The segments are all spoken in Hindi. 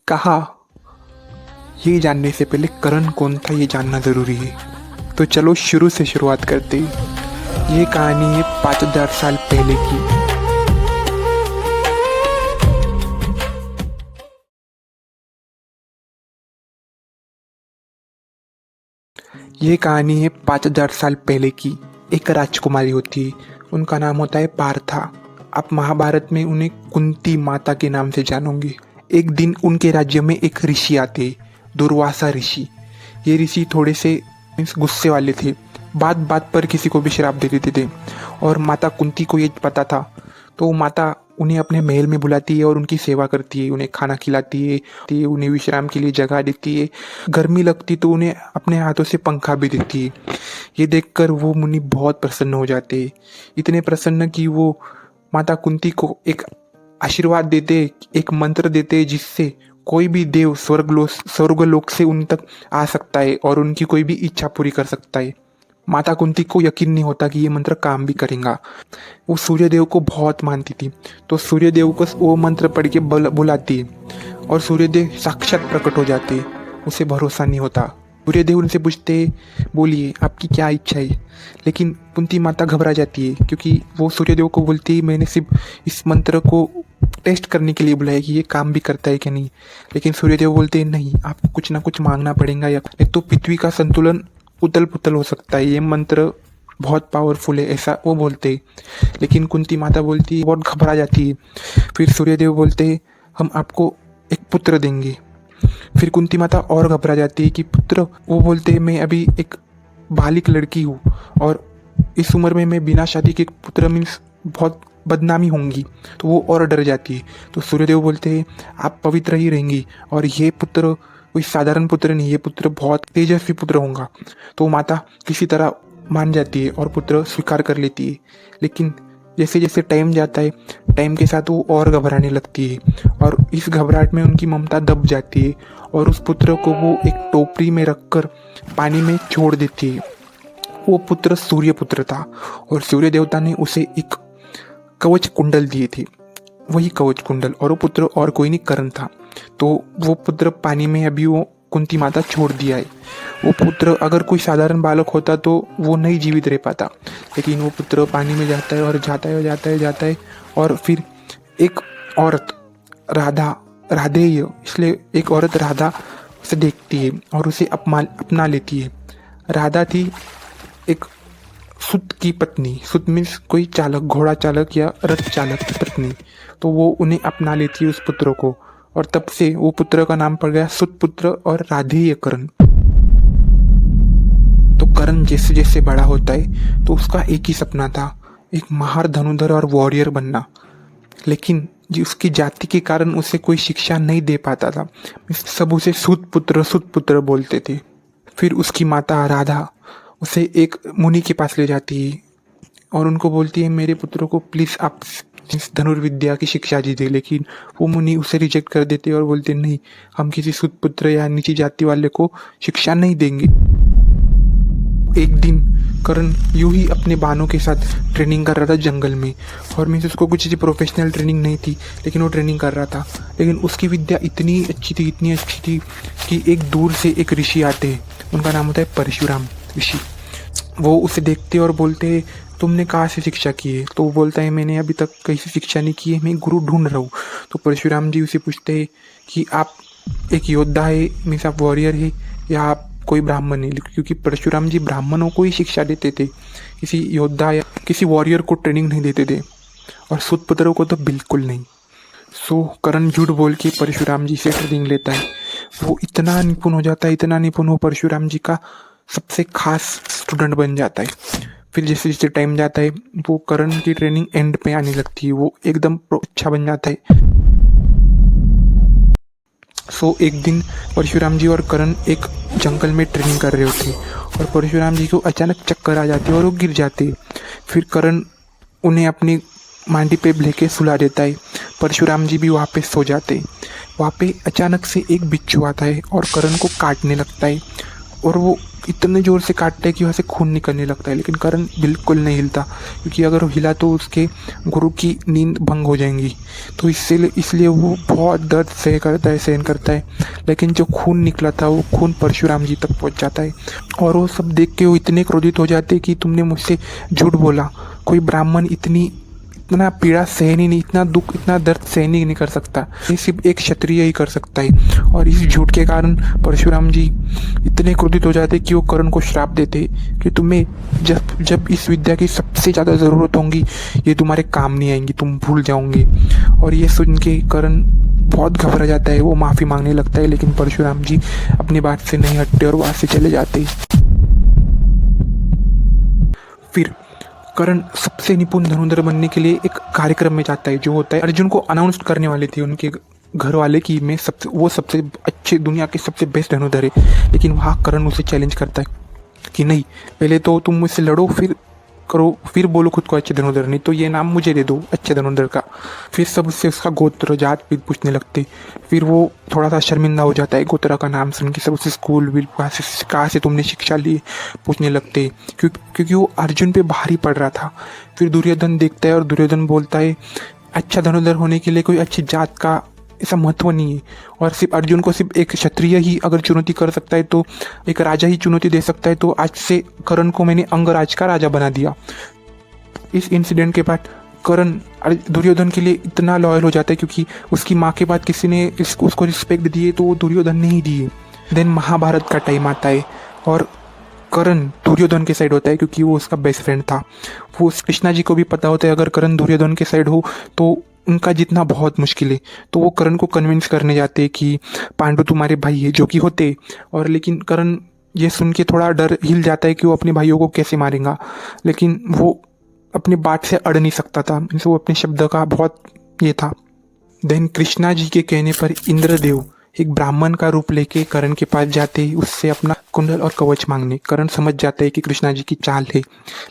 कहा। ये जानने से पहले करण कौन था ये जानना ज़रूरी है। तो चलो शुरू से शुरुआत करते हैं। ये कहानी है 5000 साल पहले की। ये कहानी है 5000 साल पहले की। एक राजकुमारी होती है, उनका नाम होता है पार्था। आप महाभारत में उन्हें कुंती माता के नाम से जानोगे। एक दिन उनके राज्य में एक ऋषि आते, दुर्वासा ऋषि। ये ऋषि थोड़े से गुस्से वाले थे, बात बात पर किसी को भी श्राप दे देते थे। और माता कुंती को ये पता था, तो माता उन्हें अपने महल में बुलाती है और उनकी सेवा करती है, उन्हें खाना खिलाती है, उन्हें विश्राम के लिए जगह देती है। गर्मी लगती तो उन्हें अपने हाथों से पंखा भी देती है। ये देखकर वो मुनि बहुत प्रसन्न हो जाते हैं, इतने प्रसन्न कि वो माता कुंती को एक आशीर्वाद देते, एक मंत्र देते जिससे कोई भी देव स्वर्गलोक से उन तक आ सकता है और उनकी कोई भी इच्छा पूरी कर सकता है। माता कुंती को यकीन नहीं होता कि ये मंत्र काम भी करेगा। वो सूर्यदेव को बहुत मानती थी, तो सूर्यदेव को वो मंत्र पढ़ के बुलाती है और सूर्यदेव साक्षात प्रकट हो जाते हैं। उसे भरोसा नहीं होता। सूर्यदेव उनसे पूछते, बोलिए आपकी क्या इच्छा है। लेकिन कुंती माता घबरा जाती है, क्योंकि वो सूर्यदेव को बोलती है मैंने सिर्फ इस मंत्र को टेस्ट करने के लिए बुलाया कि ये काम भी करता है कि नहीं। लेकिन सूर्यदेव बोलते हैं नहीं, आपको कुछ ना कुछ मांगना पड़ेगा, या नहीं तो पृथ्वी का संतुलन उतल पुतल हो सकता है। ये मंत्र बहुत पावरफुल है, ऐसा वो बोलते हैं। लेकिन कुंती माता बोलती है, बहुत घबरा जाती है। फिर सूर्यदेव बोलते हैं हम आपको एक पुत्र देंगे। फिर कुंती माता और घबरा जाती है कि पुत्र, वो बोलते हैं मैं अभी एक बालिक लड़की हूँ और इस उम्र में मैं बिना शादी के पुत्र मीन्स बहुत बदनामी होंगी, तो वो और डर जाती है। तो सूर्यदेव बोलते हैं आप पवित्र ही रहेंगी और ये पुत्र कोई साधारण पुत्र नहीं, ये पुत्र बहुत तेजस्वी पुत्र होगा। तो माता किसी तरह मान जाती है और पुत्र स्वीकार कर लेती है। लेकिन जैसे जैसे टाइम जाता है, टाइम के साथ वो और घबराने लगती है और इस घबराहट में उनकी ममता दब जाती है और उस पुत्र को वो एक टोकरी में रखकर पानी में छोड़ देती है। वो पुत्र सूर्य पुत्र था और सूर्य देवता ने उसे एक कवच कुंडल दिए थे, वही कवच कुंडल, और वो पुत्र और कोई नहीं करण था। तो वो पुत्र पानी में अभी वो कुंती माता छोड़ दिया है। वो पुत्र अगर कोई साधारण बालक होता तो वो नहीं जीवित रह पाता, लेकिन वो पुत्र पानी में जाता है और जाता है और फिर एक औरत राधेय, इसलिए एक औरत राधा उसे देखती है और उसे अपना लेती है। राधा थी एक सुत की पत्नी। सुत मीन्स कोई चालक, घोड़ा चालक या रथ चालक की पत्नी। तो वो उन्हें अपना लेती है उस पुत्र को, और तब से वो पुत्र का नाम पड़ गया सुत पुत्र और राधेय करण। तो करण जैसे जैसे बड़ा होता है तो उसका एक ही सपना था, एक महार धनुधर और वॉरियर बनना। लेकिन उसकी जाति के कारण उसे कोई शिक्षा नहीं दे पाता था, सब उसे सुत पुत्र बोलते थे। फिर उसकी माता राधा उसे एक मुनि के पास ले जाती है और उनको बोलती है मेरे पुत्र को प्लीज़ आप धनुर्विद्या की शिक्षा दीजिए। लेकिन वो मुनि उसे रिजेक्ट कर देते और बोलते नहीं, हम किसी सुत पुत्र या नीची जाति वाले को शिक्षा नहीं देंगे। एक दिन करण यूं ही अपने बानों के साथ ट्रेनिंग कर रहा था जंगल में, और मीन्स उसको कुछ ऐसी प्रोफेशनल ट्रेनिंग नहीं थी, लेकिन वो ट्रेनिंग कर रहा था। लेकिन उसकी विद्या इतनी अच्छी थी कि एक दूर से एक ऋषि आते हैं, उनका नाम होता है परशुराम ऋषि। वो उसे देखते और बोलते तुमने कहाँ से शिक्षा की है। तो वो बोलता है मैंने अभी तक कहीं से शिक्षा नहीं की है, मैं गुरु ढूंढ रहा हूँ। तो परशुराम जी उसे पूछते हैं कि आप एक योद्धा है, मीन्स आप वॉरियर है, या आप कोई ब्राह्मण है। क्योंकि परशुराम जी ब्राह्मणों को ही शिक्षा देते थे, किसी योद्धा या किसी वॉरियर को ट्रेनिंग नहीं देते थे, और सुतपुत्रों को तो बिल्कुल नहीं। सो करण झूठ बोल के परशुराम जी से ट्रेनिंग लेता है। वो इतना निपुण हो जाता है, इतना निपुण हो, परशुराम जी का सबसे खास स्टूडेंट बन जाता है। फिर जैसे जैसे टाइम जाता है वो करण की ट्रेनिंग एंड पे आने लगती है, वो एकदम अच्छा बन जाता है। सो एक दिन परशुराम जी और करण एक जंगल में ट्रेनिंग कर रहे होते और परशुराम जी को अचानक चक्कर आ जाती है और वो गिर जाते। फिर करण उन्हें अपनी मांडी पे लेके सुला देता है। परशुराम जी भी वहाँ पे सो जाते। वहाँ पे अचानक से एक बिच्छू आता है और करण को काटने लगता है। और वो इतने ज़ोर से काटता है कि वहाँ से खून निकलने लगता है, लेकिन करण बिल्कुल नहीं हिलता, क्योंकि अगर वो हिला तो उसके गुरु की नींद भंग हो जाएंगी। तो इसलिए वो बहुत दर्द सहन करता है, लेकिन जो खून निकला था वो खून परशुराम जी तक पहुँच जाता है। और वो सब देख के वो इतने क्रोधित हो जाते कि तुमने मुझसे झूठ बोला, कोई ब्राह्मण इतना पीड़ा सहन ही नहीं, इतना दुख, इतना दर्द सहन ही नहीं कर सकता, ये सिर्फ एक क्षत्रिय ही कर सकता है। और इस झूठ के कारण परशुराम जी इतने क्रोधित हो जाते कि वो कर्ण को श्राप देते कि तुम्हें जब इस विद्या की सबसे ज़्यादा ज़रूरत होगी ये तुम्हारे काम नहीं आएंगी, तुम भूल जाओगे। और ये सुन के कर्ण बहुत घबरा जाता है, वो माफ़ी मांगने लगता है, लेकिन परशुराम जी अपनी बात से नहीं हटते और वहाँ से चले जाते। फिर कर्ण सबसे निपुण धनुर्धर बनने के लिए एक कार्यक्रम में जाता है, जो होता है अर्जुन को अनाउंस करने वाले थे उनके घर वाले कि मैं सबसे अच्छे, दुनिया के सबसे बेस्ट धनुर्धर है। लेकिन वहाँ कर्ण उसे चैलेंज करता है कि नहीं, पहले तो तुम मुझसे लड़ो, फिर बोलो खुद को अच्छे धनुर्धर, नहीं तो ये नाम मुझे दे दो अच्छे धनुर्धर का। फिर सब उससे उसका गोत्र जात भी पूछने लगते। फिर वो थोड़ा सा शर्मिंदा हो जाता है गोत्र का नाम सुन के, सब उससे स्कूल भी कहाँ से तुमने शिक्षा ली पूछने लगते, क्योंकि वो अर्जुन पे भारी पड़ रहा था। फिर दुर्योधन देखता है और दुर्योधन बोलता है अच्छा धनुर्धर होने के लिए कोई अच्छी जात का ऐसा महत्व नहीं है, और सिर्फ अर्जुन को सिर्फ एक क्षत्रिय ही अगर चुनौती कर सकता है तो एक राजा ही चुनौती दे सकता है। तो आज से कर्ण को मैंने अंगराज का राजा बना दिया। इस इंसिडेंट के बाद कर्ण दुर्योधन के लिए इतना लॉयल हो जाता है, क्योंकि उसकी माँ के बाद किसी ने उसको रिस्पेक्ट दिए तो वो दुर्योधन ने ही दिए। देन महाभारत का टाइम आता है और कर्ण दुर्योधन के साइड होता है, क्योंकि वो उसका बेस्ट फ्रेंड था। वो कृष्णा जी को भी पता होता है अगर कर्ण दुर्योधन के साइड हो तो उनका जीतना बहुत मुश्किल है। तो वो कर्ण को कन्विंस करने जाते हैं कि पांडु तुम्हारे भाई है, जो कि होते। और लेकिन कर्ण ये सुन के थोड़ा डर हिल जाता है कि वो अपने भाइयों को कैसे मारेगा, लेकिन वो अपनी बात से अड़ नहीं सकता था, वो अपने शब्द का बहुत ये था। देन कृष्णा जी के कहने पर इंद्रदेव एक ब्राह्मण का रूप लेके कर्ण के पास जाते ही उससे अपना कुंडल और कवच मांगने। कर्ण समझ जाता है कि कृष्णा जी की चाल है,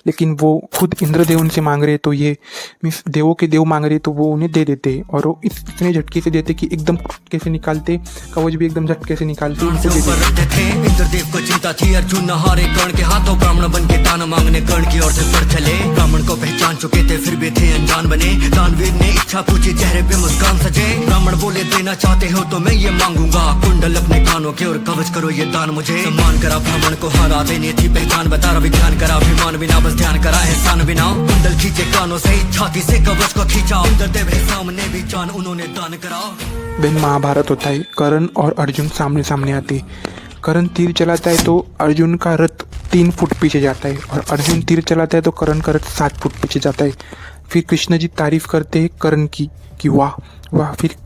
लेकिन वो खुद इंद्रदेव उनसे मांग रहे तो ये मीन्स देवों के देव मांग रहे तो वो उन्हें दे देते, और वो इतने झटके से देते कि एकदम कैसे निकालते, कवच भी एकदम झटके से निकालते थे। इंद्रदेव को चिंता थी अर्जुन न हारे, कर्ण के हाथों ब्राह्मण बन के दान मांगने कर्ण की ओर से बढ़ चले। ब्राह्मण को पहचान चुके थे फिर भी थे अनजान बने। दानवीर ने इच्छा पूछी, चेहरे पे मुस्कान सजे। ब्राह्मण बोले देना चाहते हो तो मैं ये मांगूंगा, कुंडल अपने कानों के और कवच करो ये दान मुझे। सम्मान करा ब्राह्मण को हरा देने थी पहचान, बता रवि ध्यान करा अभिमान बिना, बस ध्यान करा एहसान बिना। कुंडल खींचे कानों से छाती से कवच को खींचा, इंद्रदेव है सामने भी जान उन्होंने दान करा। दिन महाभारत होता है, कर्ण और अर्जुन सामने सामने आते। कर्ण तीर चलाता है तो अर्जुन का रथ 3 फुट पीछे जाता है, और अर्जुन तीर चलाता है तो कर्ण का रथ 7 फुट पीछे जाता है। फिर कृष्ण जी तारीफ करते हैं कर्ण की कि वाह वाह। फिर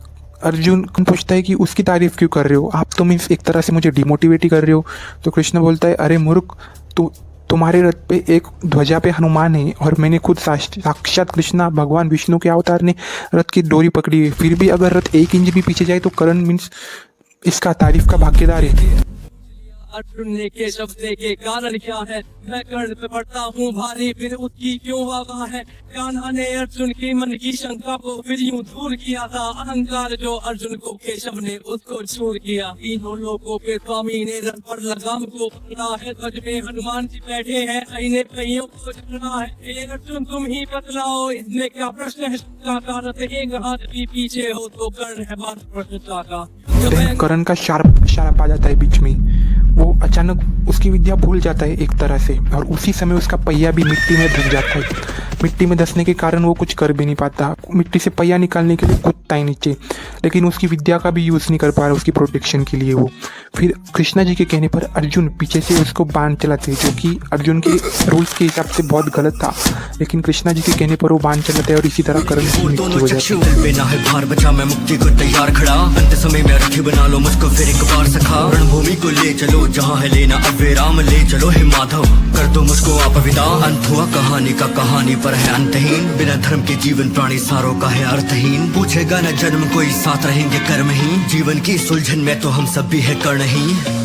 अर्जुन पूछता है कि उसकी तारीफ क्यों कर रहे हो, आप तो मीन्स एक तरह से मुझे डिमोटिवेट ही कर रहे हो। तो कृष्ण बोलता है अरे मूर्ख, तुम्हारे रथ पे एक ध्वजा पे हनुमान है, और मैंने खुद साक्षात कृष्णा भगवान विष्णु के अवतार ने रथ की डोरी पकड़ी है। फिर भी अगर रथ 1 इंच भी पीछे जाए तो कर्ण मीन्स इसका तारीफ का भागीदार है। अर्जुन ने केशव से के कारण क्या है, मैं कर्ण पे पड़ता हूँ भारी, फिर उसकी क्यों वाह है। कान्हा ने अर्जुन की मन की शंका को फिर यूं दूर किया था, अहंकार जो अर्जुन को केशव ने उसको छूर किया। तीनों लोगों के स्वामी ने रथ पर लगाम को पकड़ा है, ध्वज में हनुमान जी बैठे हैं, आईने पहियों को चढ़ना है। अर्जुन तुम ही बतलाओ इसमें क्या प्रश्न है, का रथ एक हाथ भी पीछे हो तो कर्ण है बात प्रश्न का। कर्ण का शार्प आ जाता है बीच में, वो अचानक उसकी विद्या भूल जाता है एक तरह से, और उसी समय उसका पहिया भी मिट्टी में धंस जाता है। मिट्टी में धंसने के कारण वो कुछ कर भी नहीं पाता, मिट्टी से पहिया निकालने के लिए कूदता है नीचे, लेकिन उसकी विद्या का भी यूज़ नहीं कर पा रहा उसकी प्रोटेक्शन के लिए वो। फिर कृष्णा जी के कहने पर अर्जुन पीछे से उसको बाण चलाते, जो कि अर्जुन के रूल्स के हिसाब से बहुत गलत था, लेकिन कृष्णा जी के कहने पर वो बाण चलाते और इसी तरह कर्ण की मृत्यु हो जाती है। भार बचा मैं मुक्ति को तैयार खड़ा, अंत समय में रथी बना लो मुझको फिर एक बार सखा। रणभूमि को ले चलो जहाँ है लेना अब विराम, ले चलो हे माधव कर दो मुझको आप विदा। अंत हुआ कहानी का कहानी पर है अंतहीन, बिना धर्म के जीवन प्राणी सारों का है अर्थहीन। पूछेगा न जन्म कोई साथ रहेंगे कर्महीन, जीवन की सुलझन में तो हम सब भी है कर्णहीन।